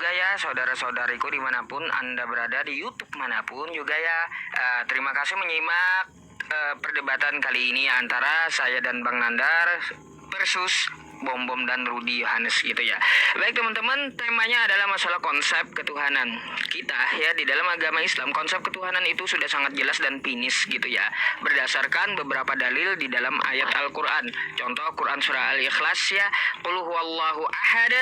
Ya saudara-saudariku dimanapun Anda berada di YouTube manapun juga ya, terima kasih menyimak perdebatan kali ini antara saya dan Bang Nandar versus Bom Bom dan Rudy Yohanes gitu ya. Baik teman-teman, temanya adalah masalah konsep ketuhanan kita ya. Di dalam agama Islam konsep ketuhanan itu sudah sangat jelas dan finis gitu ya, berdasarkan beberapa dalil di dalam ayat Al-Quran. Contoh Quran surah Al-Ikhlas ya, Qul huwallahu ahad,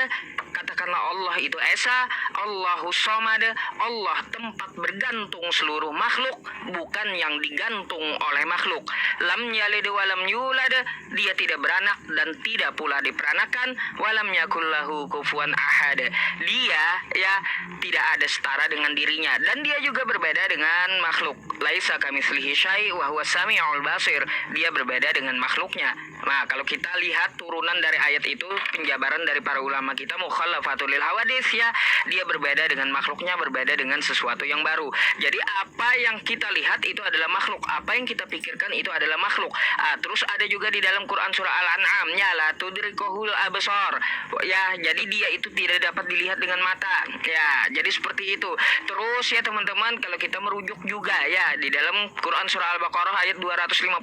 katakanlah Allah itu esa, Allahu somad, Allah tempat bergantung seluruh makhluk, bukan yang digantung oleh makhluk. Lam yalid walam yulad, dia tidak beranak dan tidak pula diperanakan. Walam yakullahu kufuwan ahad, dia ya tidak ada setara dengan dirinya dan dia juga berbeda dengan makhluk. Laisa kamitslihi syai' wa huwas samiul basir, dia berbeda dengan makhluknya. Nah, kalau kita lihat turunan dari ayat itu, penjabaran dari para ulama kita mukhalafatul lil hawadits ya, dia berbeda dengan makhluknya, berbeda dengan sesuatu yang baru. Jadi apa yang kita lihat itu adalah makhluk, apa yang kita pikirkan itu adalah makhluk. Terus ada juga di dalam Quran surah Al-An'am ya, la tudrikuhul absar ya, jadi dia itu tidak dapat dilihat dengan mata ya. Jadi seperti itu. Terus ya teman-teman, kalau kita merujuk juga ya di dalam Quran surah Al-Baqarah ayat 255,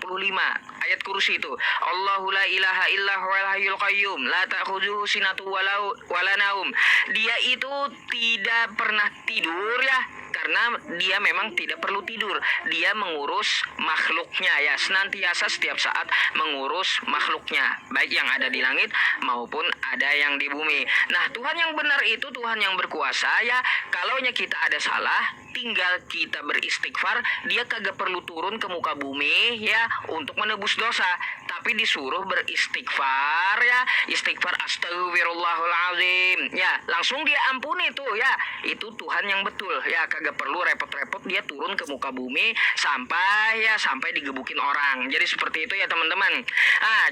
ayat kursi itu, Allahu la ilaha illa huwal hayyul qayyum la ta'khudhuhu sinatu wala naum, dia itu tidak pernah tidur ya, karena dia memang tidak perlu tidur. Dia mengurus makhluknya ya, senantiasa setiap saat mengurus makhluknya, baik yang ada di langit maupun ada yang di bumi. Nah, Tuhan yang benar itu Tuhan yang berkuasa ya. Kalaunya kita ada salah, tinggal kita beristighfar, dia kagak perlu turun ke muka bumi ya untuk menebus dosa, tapi disuruh beristighfar ya, istighfar astagfirullahaladzim ya, langsung dia ampuni tuh ya. Itu Tuhan yang betul ya, kagak perlu repot-repot dia turun ke muka bumi sampai digebukin orang. Jadi seperti itu ya teman-teman.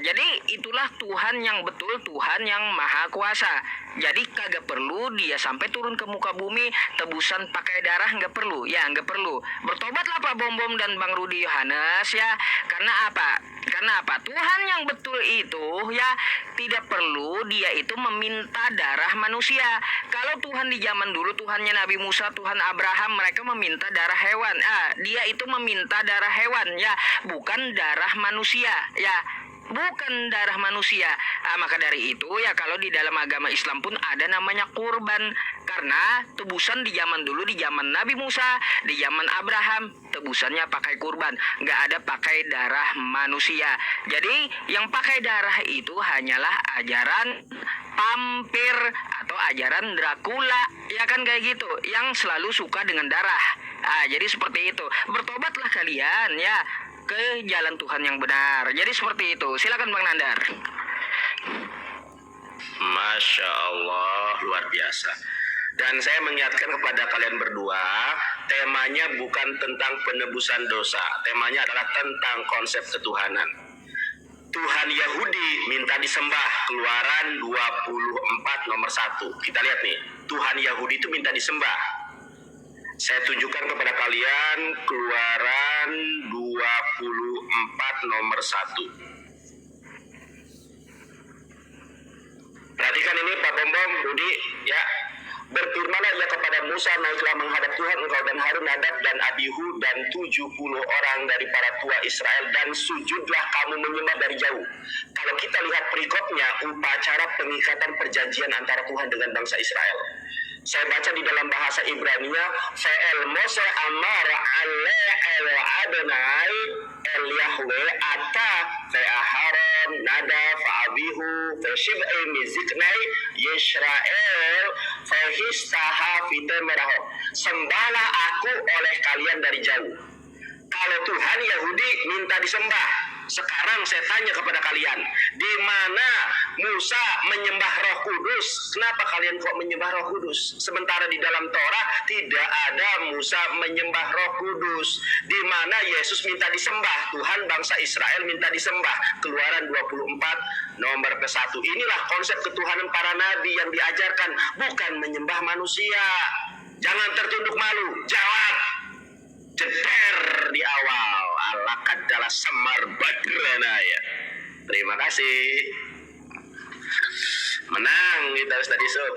Jadi itulah Tuhan yang betul, Tuhan yang maha kuasa. Jadi kagak perlu dia sampai turun ke muka bumi, tebusan pakai darah nggak perlu ya, nggak perlu. Bertobatlah Pak Bom Bom dan Bang Rudy Yohanes ya. Karena apa? Tuhan yang betul itu ya tidak perlu dia itu meminta darah manusia. Kalau Tuhan di zaman dulu, Tuhannya Nabi Musa, Tuhan Abraham, mereka meminta darah hewan. Dia itu meminta darah hewan ya, bukan darah manusia ya, bukan darah manusia. Maka dari itu ya, kalau di dalam agama Islam pun ada namanya kurban, karena tebusan di zaman dulu, di zaman Nabi Musa, di zaman Abraham, tebusannya pakai kurban, nggak ada pakai darah manusia. Jadi yang pakai darah itu hanyalah ajaran vampir atau ajaran Dracula ya kan, kayak gitu, yang selalu suka dengan darah. Jadi seperti itu. Bertobatlah kalian ya ke jalan Tuhan yang benar. Jadi seperti itu. Silakan Bang Nandar. Masya Allah, luar biasa. Dan saya mengingatkan kepada kalian berdua, temanya bukan tentang penebusan dosa, temanya adalah tentang konsep ketuhanan. Tuhan Yahudi minta disembah, Keluaran 24 nomor 1. Kita lihat nih, Tuhan Yahudi itu minta disembah. Saya tunjukkan kepada kalian Keluaran 24 nomor 1. Perhatikan ini Pak Bom Bom, Rudy ya. Berfirmanlah ia kepada Musa, naiklah menghadap Tuhan engkau dan Harun, Nadab dan Abihu dan 70 orang dari para tua Israel, dan sujudlah kamu menyembah dari jauh. Kalau kita lihat perikopnya, upacara pengikatan perjanjian antara Tuhan dengan bangsa Israel. Saya baca di dalam bahasa Ibrania, Fe'el Mose amar ale el Adonai el Yahweh ata fe'aharon nada fa'abihu fe'shiv'e miziknai Yisrael fe'istaha fitemeraho. Sembahlah aku oleh kalian dari jauh. Kalau Tuhan Yahudi minta disembah, sekarang saya tanya kepada kalian, di mana Musa menyembah Roh Kudus? Kenapa kalian kok menyembah Roh Kudus? Sementara di dalam Torah tidak ada Musa menyembah Roh Kudus. Di mana Yesus minta disembah, Tuhan bangsa Israel minta disembah. Keluaran 24 nomor ke-1. Inilah konsep ketuhanan para nabi yang diajarkan, bukan menyembah manusia. Jangan tertunduk malu, jawab. Jeder di awal, ala kadalah samar badranaya. Terima kasih. Menang kita Ustaz Yusuf.